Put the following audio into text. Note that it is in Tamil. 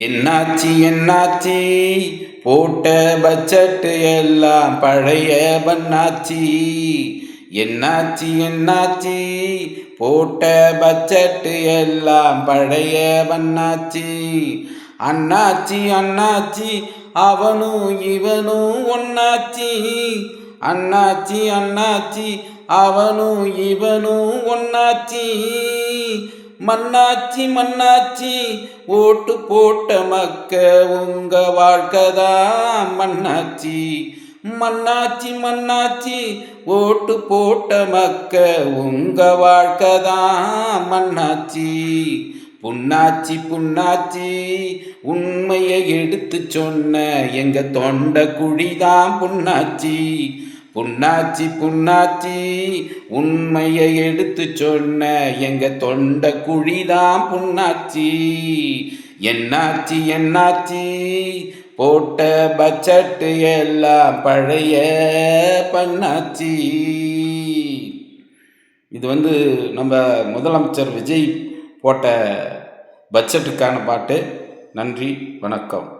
என்னாச்சி என்னாச்சி போட்ட பட்ஜெட்டு எல்லாம் பழைய பண்ணாச்சி. என்னாச்சி என்னாச்சி போட்ட பட்ஜெட்டு எல்லாம் பழைய பண்ணாச்சி. அண்ணாச்சி அண்ணாச்சி அவனும் இவனும் ஒண்ணாச்சி. அண்ணாச்சி அண்ணாச்சி அவனும் இவனும் ஒண்ணாச்சி. மண்ணாச்சி மண்ணாச்சி ஓட்டு போட்ட மக்க உங்க வாழ்க்கைதான் மண்ணாச்சி. மண்ணாச்சி மண்ணாச்சி ஓட்டு போட்ட மக்க உங்க வாழ்க்கைதான் மண்ணாச்சி. புண்ணாச்சி புண்ணாச்சி உண்மையை எடுத்து சொன்ன எங்க தொண்ட குழிதான் புண்ணாச்சி. புண்ணாச்சி புண்ணாச்சி உண்மையை எடுத்து சொன்ன எங்க தொண்ட குழிதான் புண்ணாச்சி. என்னாச்சி என்னாச்சி போட்ட பட்ஜெட்டு எல்லாம் பழைய பண்ணாச்சி. இது நம்ம முதலமைச்சர் விஜய் போட்ட பட்ஜெட்டுக்கான பாட்டு. நன்றி, வணக்கம்.